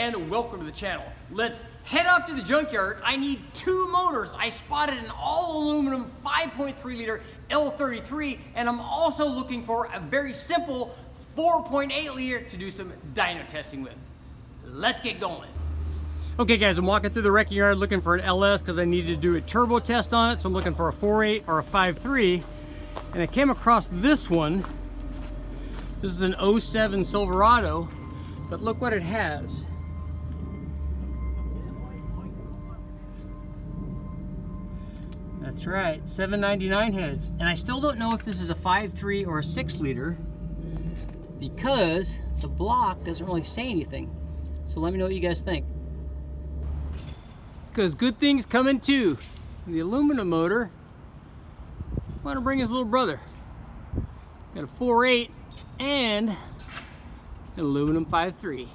and welcome to the channel. Let's head off to the junkyard. I need two motors. I spotted an all aluminum 5.3 liter L33, and I'm also looking for a very simple 4.8 liter to do some dyno testing with. Let's get going. Okay guys, I'm walking through the wrecking yard looking for an LS because I need to do a turbo test on it. So I'm looking for a 4.8 or a 5.3, and I came across this one. This is an 07 Silverado, but look what it has. That's right, 799 heads. And I still don't know if this is a 5.3 or a 6 liter because the block doesn't really say anything. So let me know what you guys think. Because good things coming too. The aluminum motor, I want to bring his little brother. Got a 4.8 and an aluminum 5.3.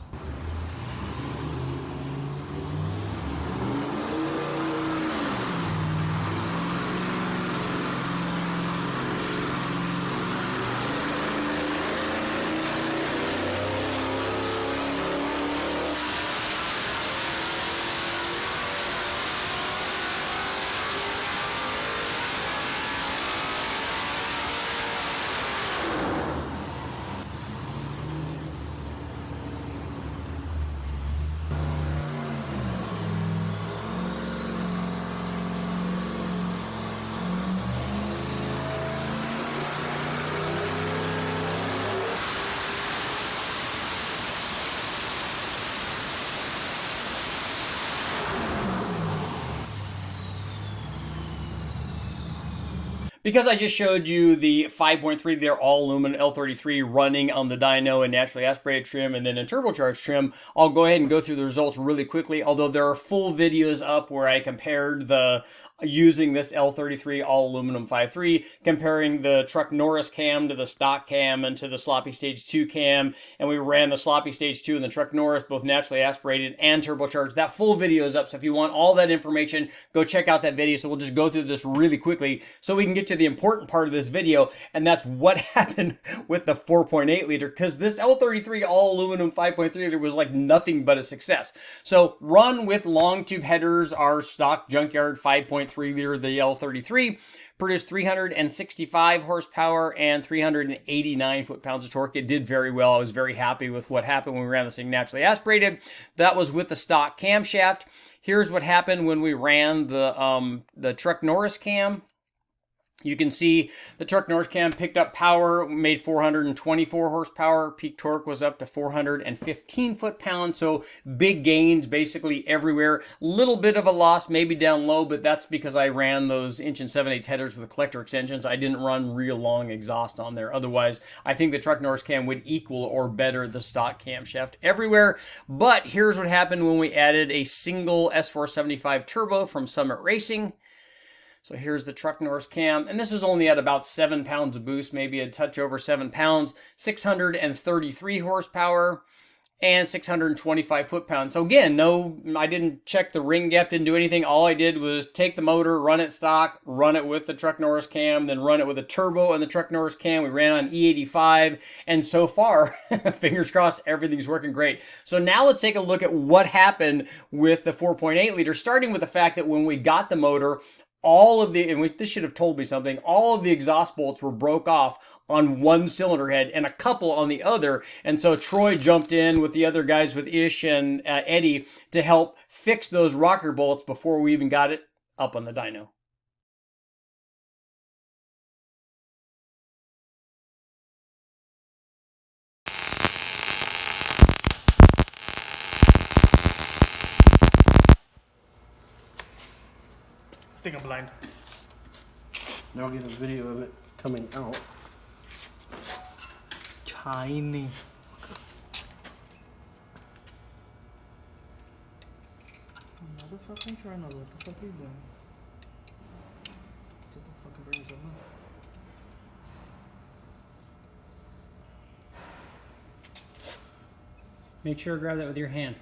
Because I just showed you the 5.3, they're all aluminum L33 running on the dyno and naturally aspirated trim and then in turbocharged trim, I'll go ahead and go through the results really quickly, although there are full videos up where I compared the using this L33 all aluminum 5.3, comparing the truck Norris cam to the stock cam and to the sloppy stage 2 cam, and we ran the sloppy stage 2 and the truck Norris, both naturally aspirated and turbocharged. That full video is up, so if you want all that information, go check out that video. So we'll just go through this really quickly so we can get to the important part of this video, and that's what happened with the 4.8 liter, because this L33 all aluminum 5.3 liter was like nothing but a success. So run with long tube headers, our stock Junkyard 5.3 liter, the L33, produced 365 horsepower and 389 foot-pounds of torque. It did very well. I was very happy with what happened when we ran this thing naturally aspirated. That was with the stock camshaft. Here's what happened when we ran the truck Norris cam. You can see the truck Norris cam picked up power, made 424 horsepower. Peak torque was up to 415 foot-pounds, so big gains basically everywhere. Little bit of a loss maybe down low, but that's because I ran those 1 7/8 headers with collector extensions. I didn't run real long exhaust on there. Otherwise, I think the truck Norris cam would equal or better the stock camshaft everywhere. But here's what happened when we added a single S475 turbo from Summit Racing. So here's the truck Norris cam, and this is only at about 7 pounds of boost, maybe a touch over 7 pounds, 633 horsepower, and 625 foot-pounds. So again, no, I didn't check the ring gap, didn't do anything. All I did was take the motor, run it stock, run it with the truck Norris cam, then run it with a turbo on the truck Norris cam. We ran on E85, and so far, fingers crossed, everything's working great. So now let's take a look at what happened with the 4.8 liter, starting with the fact that when we got the motor, all of the, and this should have told me something, all of the exhaust bolts were broke off on one cylinder head and a couple on the other. And so Troy jumped in with the other guys, with Ish and Eddie, to help fix those rocker bolts before we even got it up on the dyno. I think I'm blind. Now I'll get a video of it coming out. Tiny. Motherfucking trying to what the fuck are you doing? Take the fucking brains out. Make sure to grab that with your hand.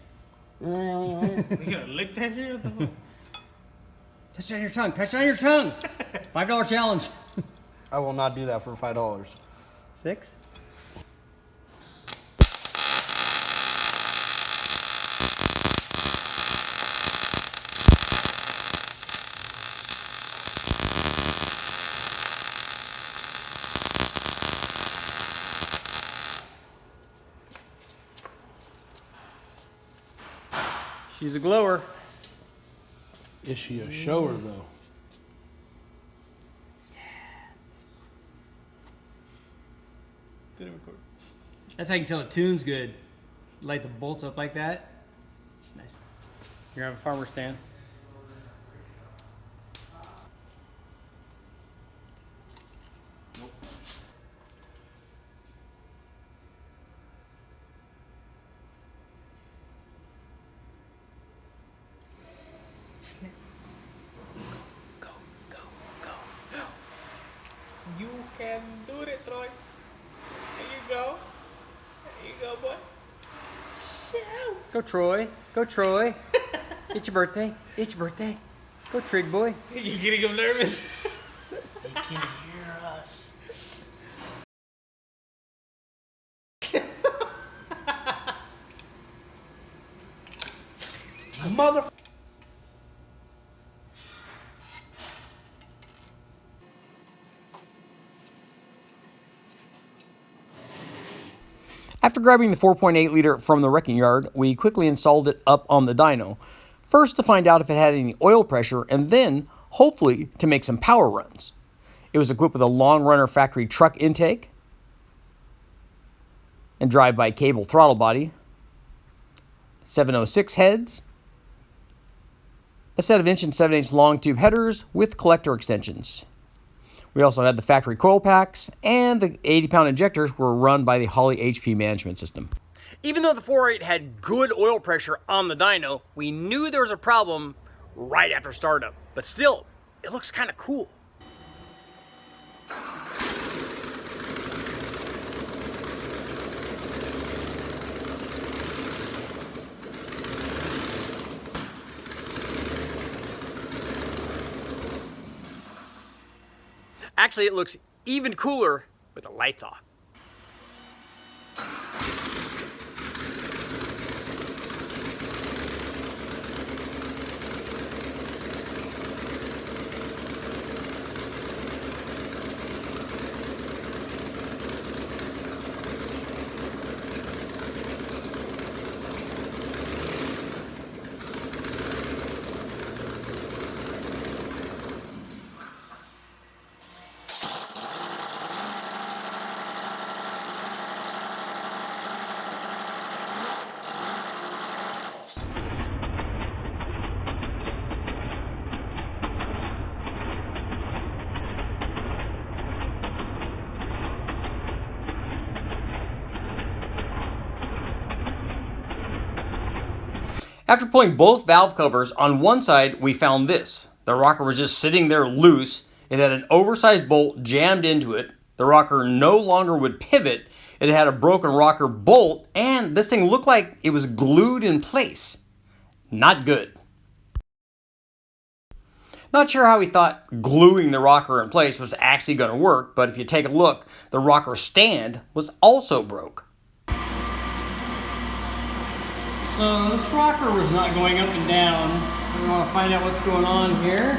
You gonna lick that shit? What the fuck? Touch it on your tongue. Touch it on your tongue. $5 challenge. I will not do that for $5. 6? She's a glower. Is she a shower, though? That's how you can tell a tune's good. Light the bolts up like that. It's nice. You have a farmer stand. Go, go, go, go. You can do it, Troy. There you go. There you go, boy. Shout. Go, Troy. Go, Troy. It's your birthday. It's your birthday. Go, Trig boy. You're getting him nervous. They can hear us. Mother. After grabbing the 4.8 liter from the wrecking yard, we quickly installed it up on the dyno. First to find out if it had any oil pressure, and then, hopefully, to make some power runs. It was equipped with a long runner factory truck intake and drive-by cable throttle body, 706 heads, a set of 1 7/8 long tube headers with collector extensions. We also had the factory coil packs, and the 80-pound injectors were run by the Holley HP management system. Even though the 4.8 had good oil pressure on the dyno, we knew there was a problem right after startup. But still, it looks kind of cool. Actually, it looks even cooler with the lights off. After pulling both valve covers, on one side we found this. The rocker was just sitting there loose. It had an oversized bolt jammed into it. The rocker no longer would pivot. It had a broken rocker bolt, and this thing looked like it was glued in place. Not good. Not sure how he thought gluing the rocker in place was actually going to work, but if you take a look, the rocker stand was also broke. So this rocker was not going up and down. So we want to find out what's going on here.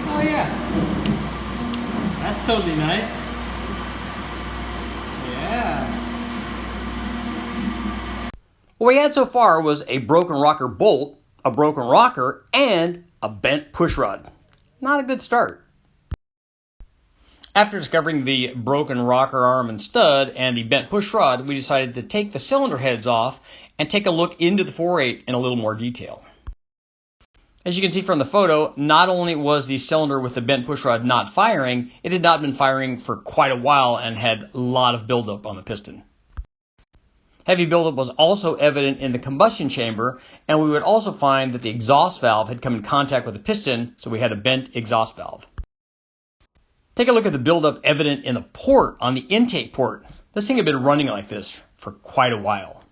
Oh yeah. That's totally nice. Yeah. What we had so far was a broken rocker bolt, a broken rocker, and a bent pushrod. Not a good start. After discovering the broken rocker arm and stud and the bent pushrod, we decided to take the cylinder heads off and take a look into the 4.8 in a little more detail. As you can see from the photo, not only was the cylinder with the bent pushrod not firing, it had not been firing for quite a while and had a lot of buildup on the piston. Heavy buildup was also evident in the combustion chamber, and we would also find that the exhaust valve had come in contact with the piston, so we had a bent exhaust valve. Take a look at the buildup evident in the port on the intake port. This thing had been running like this for quite a while.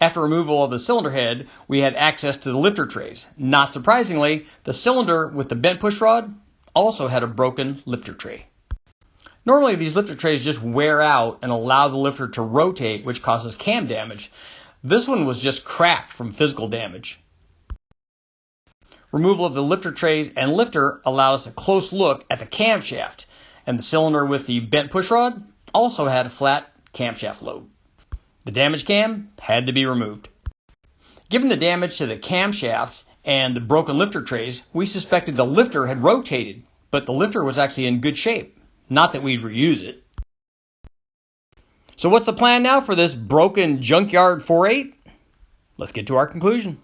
After removal of the cylinder head, we had access to the lifter trays. Not surprisingly, the cylinder with the bent pushrod also had a broken lifter tray. Normally, these lifter trays just wear out and allow the lifter to rotate, which causes cam damage. This one was just cracked from physical damage. Removal of the lifter trays and lifter allowed us a close look at the camshaft, and the cylinder with the bent pushrod also had a flat camshaft lobe. The damaged cam had to be removed. Given the damage to the camshafts and the broken lifter trays, we suspected the lifter had rotated, but the lifter was actually in good shape. Not that we'd reuse it. So what's the plan now for this broken Junkyard 4.8? Let's get to our conclusion.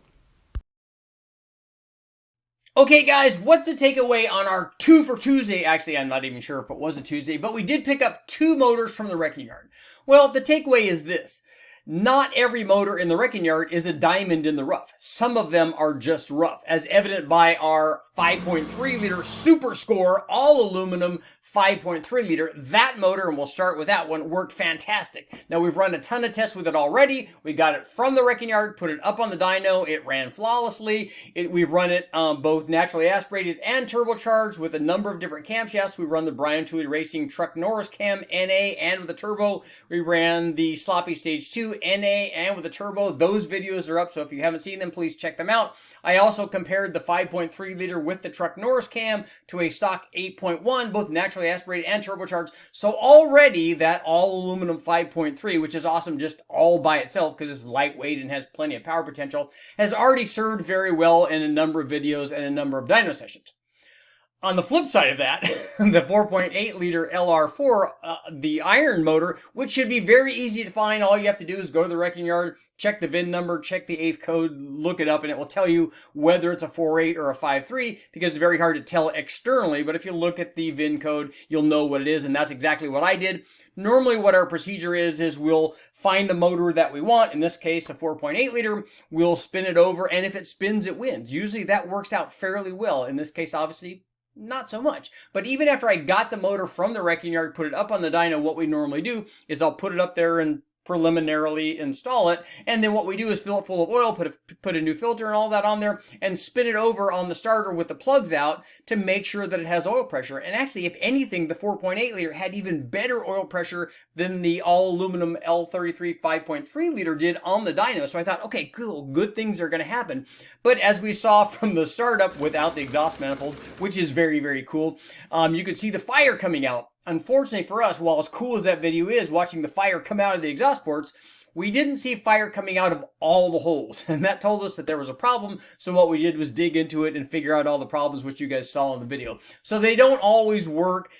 Okay guys, what's the takeaway on our 2 for Tuesday? Actually, I'm not even sure if it was a Tuesday, but we did pick up 2 motors from the wrecking yard. Well, the takeaway is this. Not every motor in the wrecking yard is a diamond in the rough. Some of them are just rough, as evident by our 5.3 liter Super Score, all aluminum 5.3 liter. That motor, and we'll start with that one, worked fantastic. Now, we've run a ton of tests with it already. We got it from the wrecking yard, put it up on the dyno. It ran flawlessly. We've run it both naturally aspirated and turbocharged with a number of different camshafts. We run the Brian Tooley Racing Truck Norris cam NA and with a turbo. We ran the Sloppy Stage 2 NA and with a turbo. Those videos are up, so if you haven't seen them, please check them out. I also compared the 5.3 liter with the Truck Norris cam to a stock 8.1, both naturally aspirated and turbocharged. So already that all aluminum 5.3, which is awesome just all by itself because it's lightweight and has plenty of power potential, has already served very well in a number of videos and a number of dyno sessions. On the flip side of that, the 4.8 liter LR4, the iron motor, which should be very easy to find. All you have to do is go to the wrecking yard, check the VIN number, check the 8th code, look it up, and it will tell you whether it's a 4.8 or a 5.3, because it's very hard to tell externally. But if you look at the VIN code, you'll know what it is, and that's exactly what I did. Normally what our procedure is we'll find the motor that we want. In this case, a 4.8 liter, we'll spin it over, and if it spins, it wins. Usually that works out fairly well. In this case, obviously, not so much. But even after I got the motor from the wrecking yard, put it up on the dyno, what we normally do is I'll put it up there and preliminarily install it, and then what we do is fill it full of oil, put a new filter and all that on there, and spin it over on the starter with the plugs out to make sure that it has oil pressure. And actually, if anything, the 4.8 liter had even better oil pressure than the all aluminum L33 5.3 liter did on the dyno. So I thought, okay, cool, good things are going to happen. But as we saw from the startup without the exhaust manifold, which is very, very cool, you could see the fire coming out. Unfortunately for us, while as cool as that video is, watching the fire come out of the exhaust ports, we didn't see fire coming out of all the holes. And that told us that there was a problem. So what we did was dig into it and figure out all the problems, which you guys saw in the video. So they don't always work,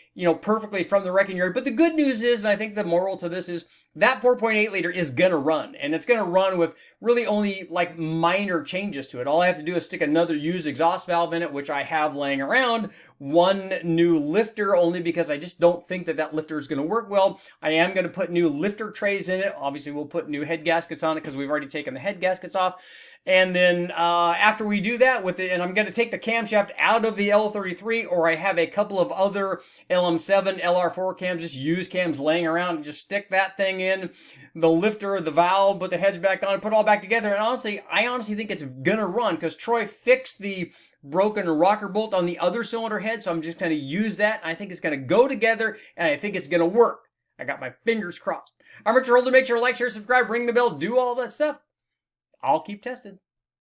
perfectly from the wrecking yard. But the good news is, and I think the moral to this is, that 4.8 liter is going to run. And it's going to run with really only like minor changes to it. All I have to do is stick another used exhaust valve in it, which I have laying around. One new lifter, only because I just don't think that lifter is going to work well. I am going to put new lifter trays in it. Obviously, we'll put new head gaskets on it because we've already taken the head gaskets off. And then after we do that with it, and I'm going to take the camshaft out of the L33, or I have a couple of other LM7, LR4 cams, just used cams laying around, and just stick that thing in, the lifter, the valve, put the heads back on, put it all back together. And honestly, I honestly think it's going to run because Troy fixed the broken rocker bolt on the other cylinder head. So I'm just going to use that. I think it's going to go together, and I think it's going to work. I got my fingers crossed. I'm Richard Holder. Make sure to like, share, subscribe, ring the bell, do all that stuff. I'll keep testing.